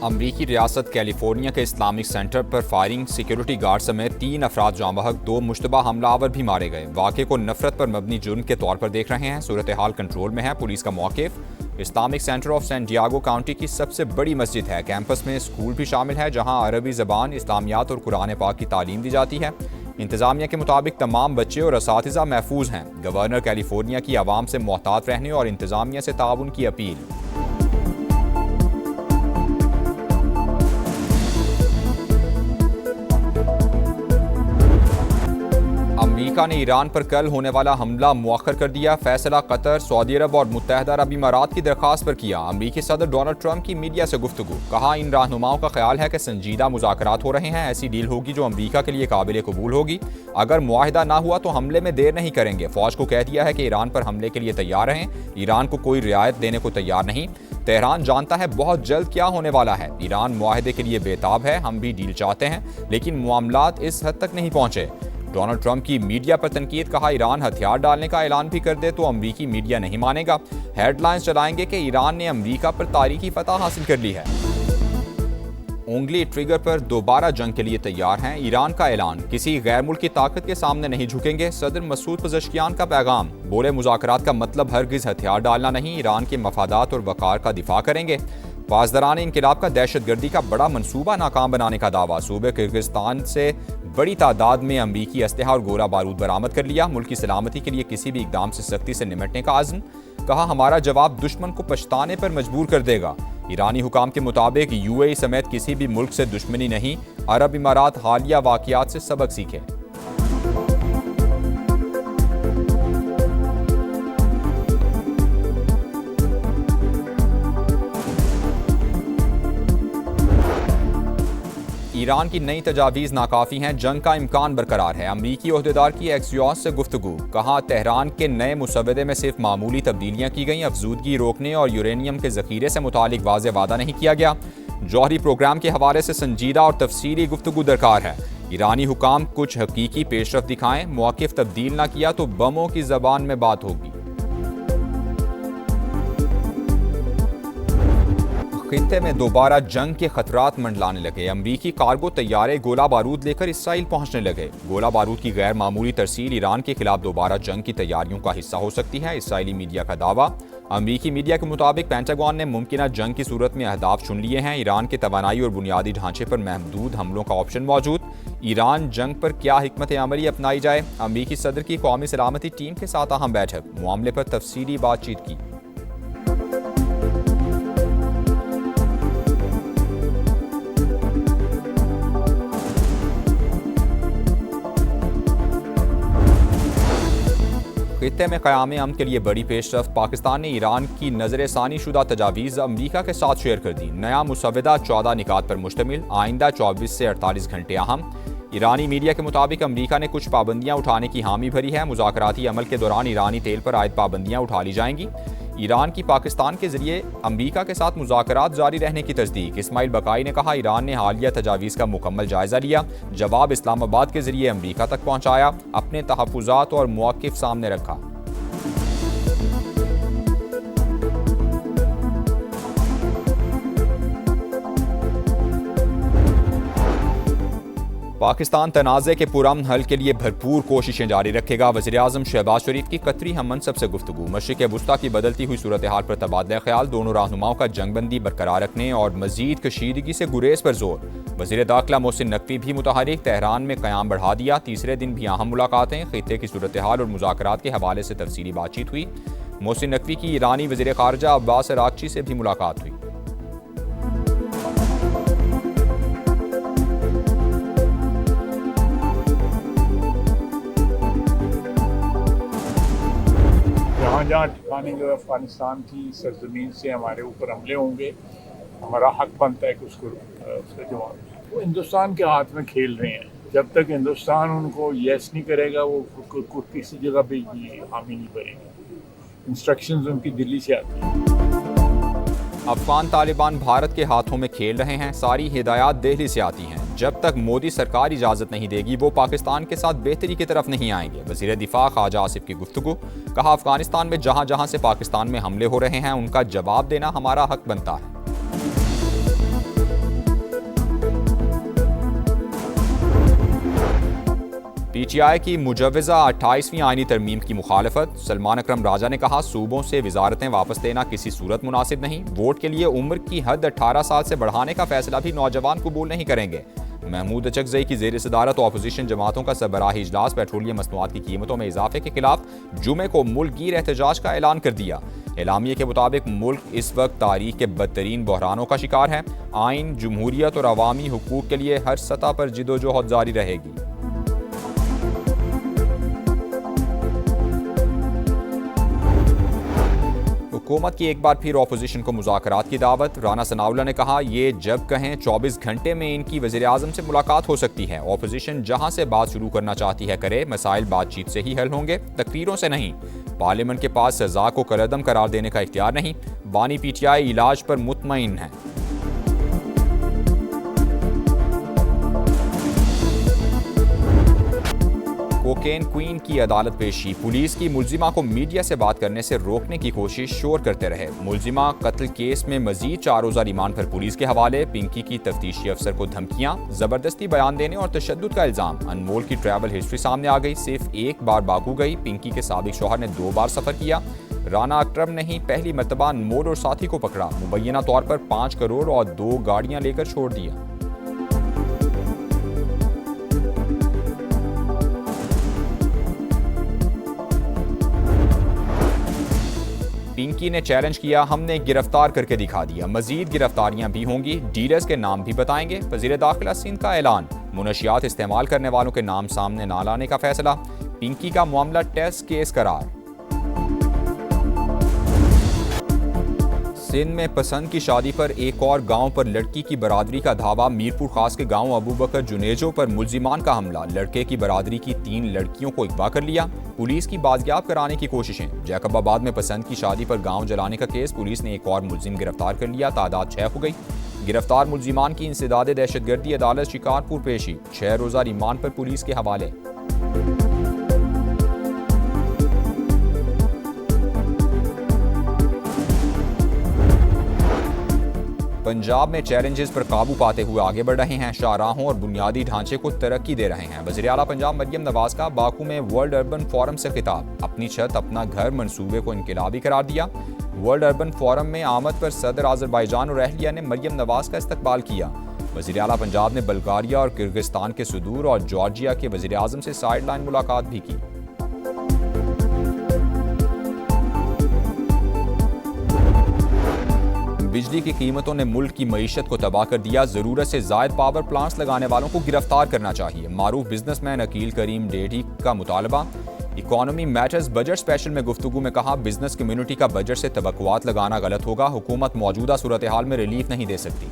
अमरीकी रियासत कैलिफोर्निया के इस्लामिक सेंटर पर फायरिंग, सिक्योरिटी गार्ड समेत 3 अफराद जाँ बहक, 2 मुश्तबा हमलावर भी मारे गए। वाक़े को नफरत पर मबनी जुर्म के तौर पर देख रहे हैं। सूरत हाल कंट्रोल में है। पुलिस का मौक़िफ़ Islamic centre of Santiago county की सबसे बड़ी मस्जिद है। कैंपस में स्कूल भी शामिल है जहाँ अरबी ज़बान, इस्लामियात और कुरान पाक की तालीम दी जाती है। इंतज़ामिया के मुताबिक तमाम बच्चे और असातिज़ा महफूज हैं। गवर्नर कैलिफोर्निया की आवाम से मोहतात रहने और इंतज़ामिया से ताउन की अपील। अमेरिका ने ईरान पर कल होने वाला हमला मुअख्खर कर दिया। फैसला कतर, सऊदी अरब और मुत्तहदा अरब इमारात की दरख्वास्त पर किया। अमरीकी सदर डोनाल्ड ट्रंप की मीडिया से गुफ्तगू, कहा इन रहनुमाओं का ख्याल है कि संजीदा मुज़ाकरात हो रहे हैं। ऐसी डील होगी जो अमरीका के लिए काबिल कबूल होगी। अगर मुआहिदा ना हुआ तो हमले में देर नहीं करेंगे। फौज को कह दिया है कि ईरान पर हमले के लिए तैयार रहें। ईरान को कोई रियायत देने को तैयार नहीं। तेहरान जानता है बहुत जल्द क्या होने वाला है। ईरान मुआहिदे के लिए बेताब है। हम भी डील चाहते हैं, लेकिन मामलात इस हद तक नहीं पहुंचे। डोनाल्ड ट्रंप की मीडिया पर तनकीद, कहा ईरान हथियार डालने का ऐलान भी कर दे तो अमरीकी मीडिया नहीं मानेगा। हेडलाइंस चलाएंगे कि ईरान ने अमरीका पर तारीखी फतह हासिल कर ली है। उंगली ट्रिगर पर दोबारा जंग के लिए तैयार हैं। ईरान का ऐलान, किसी गैर मुल्की ताकत के सामने नहीं झुकेंगे। सदर मसूद पज़ेश्कियान का पैगाम, बोले मुज़ाकरात का मतलब हरगिज़ हथियार डालना नहीं, ईरान के मफादात और वक़ार का दिफा करेंगे। पासदारान इनकलाब का दहशतगर्दी का बड़ा मंसूबा नाकाम बनाने का दावा। सूबे किर्गिस्तान से बड़ी तादाद में अमरीकी असलहा और गोला बारूद बरामद कर लिया। मुल्क की सलामती के लिए किसी भी इकदाम से सख्ती से निपटने का आज़म, कहा हमारा जवाब दुश्मन को पछताने पर मजबूर कर देगा। ईरानी हुकाम के मुताबिक यूएई समेत किसी भी मुल्क से दुश्मनी नहीं। अरब इमारात हालिया वाक़ियात से सबक सीखे। ईरान की नई तजावीज़ नाकाफ़ी हैं, जंग का इम्कान बरकरार है। अमरीकी ओहदेदार की एक्सियोस से गुफ्तगू, कहा तेहरान के नए मुसव्वदे में सिर्फ मामूली तब्दीलियाँ की गईं। अफजूदगी रोकने और यूरेनियम के ज़ख़ीरे से मुतालिक वाज़े वादा नहीं किया गया। जौहरी प्रोग्राम के हवाले से संजीदा और तफसीली गुफ्तगू दरकार है। ईरानी हुकाम कुछ हकीकी पेशरफ दिखाएं। मौक़िफ़ तब्दील ना किया तो बमों की ज़बान में बात होगी। खित्ते में दोबारा जंग के खतरात मंडलाने लगे। अमरीकी कार्गो तैयारे गोला बारूद लेकर इसराइल पहुंचने लगे। गोला बारूद की गैर मामूली तरसील ईरान के खिलाफ दोबारा जंग की तैयारियों का हिस्सा हो सकती है। इसराइली मीडिया का दावा। अमरीकी मीडिया के मुताबिक पेंटागन ने मुमकिन जंग की सूरत में अहदाफ चुन लिए हैं। ईरान के तवानाई और बुनियादी ढांचे पर महदूद हमलों का ऑप्शन मौजूद। ईरान जंग पर क्या हिकमत अमली अपनाई जाए। अमरीकी सदर की कौमी सलामती टीम के साथ अहम बैठक, मामले पर तफसीली बातचीत की। खित्ते में क़याम अमन के लिए बड़ी पेशरफ। पाकिस्तान ने ईरान की नज़रसानी शुदा तजावीज़ अमरीका के साथ शेयर कर दी। नया मुसव्वदा 14 निकात पर मुश्तमिल। आइंदा 24 से 48 घंटे अहम। ईरानी मीडिया के मुताबिक अमरीका ने कुछ पाबंदियाँ उठाने की हामी भरी है। मुज़ाकराती अमल के दौरान ईरानी तेल पर आयद पाबंदियाँ उठा ली जाएंगी। ईरान की पाकिस्तान के जरिए अमरीका के साथ मुज़ाकरात जारी रहने की तस्दीक। इस्माइल बकाई ने कहा ईरान ने हालिया तजावीज़ का मुकम्मल जायज़ा लिया। जवाब इस्लामाबाद के जरिए अमरीका तक पहुँचाया। अपने तहफ़्फ़ुज़ात और मौक़िफ़ सामने रखा। पाकिस्तान तनाज़े के पुरअमन हल के लिए भरपूर कोशिशें जारी रखेगा। वज़ीर-ए-आज़म शहबाज शरीफ की कतरी हम मनसब से गुफ्तगू। मशरिक़ वुस्ता की बदलती हुई सूरत हाल पर तबादला ख्याल। दोनों रहनुमाओं का जंगबंदी बरकरार रखने और मज़ीद कशीदगी से गुरेज पर जोर। वज़ीर दाखिला मोहसिन नकवी भी मुतहरिक। तेहरान में क़याम बढ़ा दिया। तीसरे दिन भी अहम मुलाकातें। खित्ते की सूरत हाल और मुज़ाकरात के हवाले से तफसीली बातचीत हुई। मोहसिन नकवी की ईरानी वज़ीर ख़ारजा अब्बास अराग़ची से भी मुलाकात हुई। जहाँ ठिकाने जो अफ़गानिस्तान की सरजमीन से हमारे ऊपर हमले होंगे, हमारा हक बनता है कि उसका जवाब। वो हिंदुस्तान के हाथ में खेल रहे हैं। जब तक हिंदुस्तान उनको यस नहीं करेगा वो किसी जगह पे भी हामी नहीं भरेंगे। इंस्ट्रक्शंस उनकी दिल्ली से आती हैं। अफगान तालिबान भारत के हाथों में खेल रहे हैं। सारी हिदायत दिल्ली से आती हैं। जब तक मोदी सरकार इजाज़त नहीं देगी वो पाकिस्तान के साथ बेहतरी की तरफ नहीं आएंगे। वज़ीर दिफा ख्वाजा आसिफ की गुफ्तगू, कहा अफगानिस्तान में जहाँ जहाँ से पाकिस्तान में हमले हो रहे हैं उनका जवाब देना हमारा हक बनता है। PTI की मुजव्वज़ा 28वीं आईनी तरमीम की मुखालफत। सलमान अकरम राजा ने कहा, सूबों से वजारतें वापस लेना किसी सूरत मुनासिब नहीं। वोट के लिए उम्र की हद 18 साल से बढ़ाने का फैसला भी नौजवान कबूल नहीं करेंगे। महमूद अचकज़ई की ज़ेर सदारत अपोजिशन जमातों का सरबराही इजलास पेट्रोलियम मसनूआत की कीमतों में इजाफे के खिलाफ जुमे को मुल्कगीर एहतजाज का ऐलान कर दिया। एलामिया के मुताबिक मुल्क इस वक्त तारीख के बदतरीन बहरानों का शिकार है। आइन, जमहूरियत और अवामी हुकूक के लिए हर सतह पर जिदोजहद जारी रहेगी। हुकूमत की एक बार फिर अपोजिशन को मुज़ाकरात की दावत। राना सनाउल्लाह ने कहा, ये जब कहें 24 घंटे में इनकी वज़ीर आज़म से मुलाकात हो सकती है। अपोजिशन जहां से बात शुरू करना चाहती है करे, मसाइल बातचीत से ही हल होंगे, तकरीरों से नहीं। पार्लियामेंट के पास सजा को कलअदम करार देने का इख्तियार नहीं। बानी PTI इलाज पर मुतमईन है। कोकेन क्वीन की अदालत पेशी। पुलिस की मुलजिमा को मीडिया से बात करने से रोकने की कोशिश, शोर करते रहे। मुलजिमा कत्ल केस में मजीद 4 रोज़ा रिमांड पर पुलिस के हवाले। पिंकी की तफ्तीशी अफसर को धमकियां, जबरदस्ती बयान देने और तशद्दुद का इल्जाम। अनमोल की ट्रैवल हिस्ट्री सामने आ गई, सिर्फ एक बार बाकू गई। पिंकी के साबिक शौहर ने 2 बार सफर किया। राना अकरम ने ही पहली मरतबा अनमोल और साथी को पकड़ा। मुबैना तौर पर 5 करोड़ और 2 गाड़ियां लेकर छोड़ दिया। पिंकी ने चैलेंज किया, हमने गिरफ्तार करके दिखा दिया। मजीद गिरफ्तारियां भी होंगी, डीलर्स के नाम भी बताएंगे। वज़ीर दाखिला सिंध का ऐलान, मुनशियात इस्तेमाल करने वालों के नाम सामने ना लाने का फैसला। पिंकी का मामला टेस्ट केस करार। सिंध में पसंद की शादी पर एक और गांव पर लड़की की बरादरी का धावा। मीरपुर खास के गांव अबू बकर जुनेजो पर मुलजिमान का हमला। लड़के की बरादरी की 3 लड़कियों को अगवा कर लिया। पुलिस की बाजियाब कराने की कोशिशें। जैकबाबाद में पसंद की शादी पर गांव जलाने का केस। पुलिस ने एक और मुलजिम गिरफ्तार कर लिया। तादाद 6 हो गई। गिरफ्तार मुलजिमान की इंसदाद दहशतगर्दी अदालत शिकारपुर पेशी। 6 रोज़ा रिमांड पर पुलिस के हवाले। पंजाब में चैलेंजेस पर काबू पाते हुए आगे बढ़ रहे हैं। शाहराहों और बुनियादी ढांचे को तरक्की दे रहे हैं। वज़ीर आला पंजाब मरियम नवाज का बाकू में वर्ल्ड अर्बन फोरम से खिताब। अपनी छत अपना घर मंसूबे को इनकलाबी करार दिया। वर्ल्ड अर्बन फोरम में आमद पर सदर आज़रबाईजान और अहलिया ने मरियम नवाज का इस्तकबाल किया। वज़ीर आला पंजाब ने बल्गारिया और किर्गिस्तान के सदूर और जॉर्जिया के वज़ीर आज़म से साइड लाइन मुलाकात भी की। बिजली की कीमतों ने मुल्क की मईशत को तबाह कर दिया। जरूरत से जायद पावर प्लांट्स लगाने वालों को गिरफ्तार करना चाहिए। मारूफ बिजनेसमैन अकील करीम डेढ़ी का मुतालबा। इकोनॉमी मैटर्स बजट स्पेशल में गुफ्तगू में कहा, बिजनेस कम्युनिटी का बजट से तवक्कुआत लगाना गलत होगा। हुकूमत मौजूदा सूरत हाल में रिलीफ नहीं दे सकती।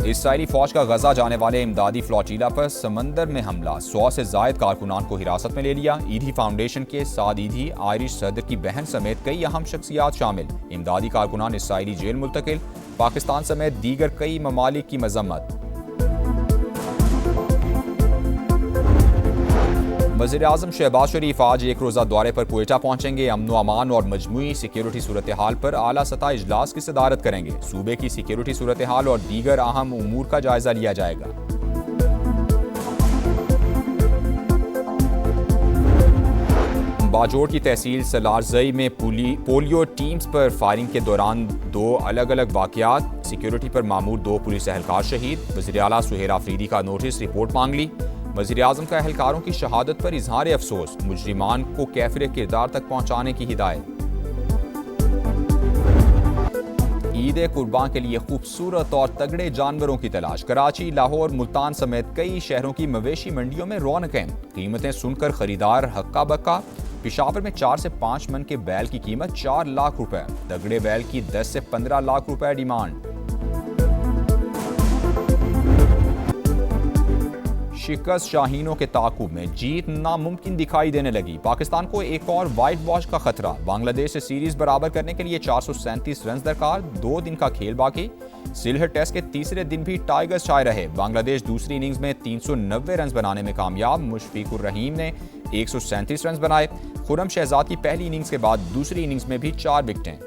इसराइली फौज का गजा जाने वाले इमदादी फ्लोटीला पर समंदर में हमला। 100 से जायद कारकुनान को हिरासत में ले लिया। ईदी फाउंडेशन के साद ईदी, आयरिश सदर की बहन समेत कई अहम शख्सियात शामिल। इमदादी कारकुनान इसराइली जेल मुंतकिल। पाकिस्तान समेत दीगर कई ममालिक की मजम्मत। वज़ीर आज़म शहबाज शरीफ आज एक रोज़ा दौरे पर क्वेटा पहुंचेंगे। अमन अमान और मजमूई सिक्योरिटी सूरत हाल पर आला सतह इजलास की सदारत करेंगे। सूबे की सिक्योरिटी सूरत हाल और दीगर अहम उमूर का जायजा लिया जाएगा। बाजोड़ की तहसील सलारजई में पोलियो टीम्स पर फायरिंग के दौरान 2 अलग अलग वाक़यात। सिक्योरिटी पर मामूर 2 पुलिस एहलकार शहीद। वज़ीर आला सुहेर आफरीदी का नोटिस, रिपोर्ट मांग ली। वज़ीर आज़म का एहलकारों की शहादत पर इजहार अफसोस। मुजरिमान को कैफिर किरदार तक पहुँचाने की हिदायत। ईद कुर्बान के लिए खूबसूरत और तगड़े जानवरों की तलाश। कराची, लाहौर, मुल्तान समेत कई शहरों की मवेशी मंडियों में रौनकें। कीमतें सुनकर खरीदार हक्का बक्का। पेशावर में 4 से 5 मन के बैल की कीमत 4 लाख रुपए। तगड़े बैल की 10 से 15 लाख रुपए डिमांड। शिकस्त शाहीनों के ताकुब में जीत नामुमकिन दिखाई देने लगी। पाकिस्तान को एक और वाइट वॉश का खतरा। बांग्लादेश से सीरीज बराबर करने के लिए 437 रन दरकार। 2 दिन का खेल बाकी। सिलहट टेस्ट के तीसरे दिन भी टाइगर्स छाए रहे। बांग्लादेश दूसरी इनिंग्स में 390 रन बनाने में कामयाब। मुशफिकुर रहीम ने 137 रन बनाए। खुरम शहजाद की पहली इनिंग्स के बाद दूसरी इनिंग्स में भी 4 विकेटें।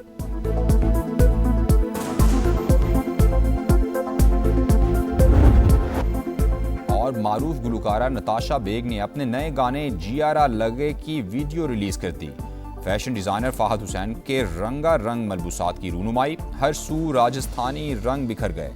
बाद मारूफ गुलकारा नताशा बेग ने अपने नए गाने जियारा लगे की वीडियो रिलीज कर दी। फैशन डिजाइनर फाहद हुसैन के रंगा रंग मलबूसात की रूनुमाई, हर सू राजस्थानी रंग बिखर गए।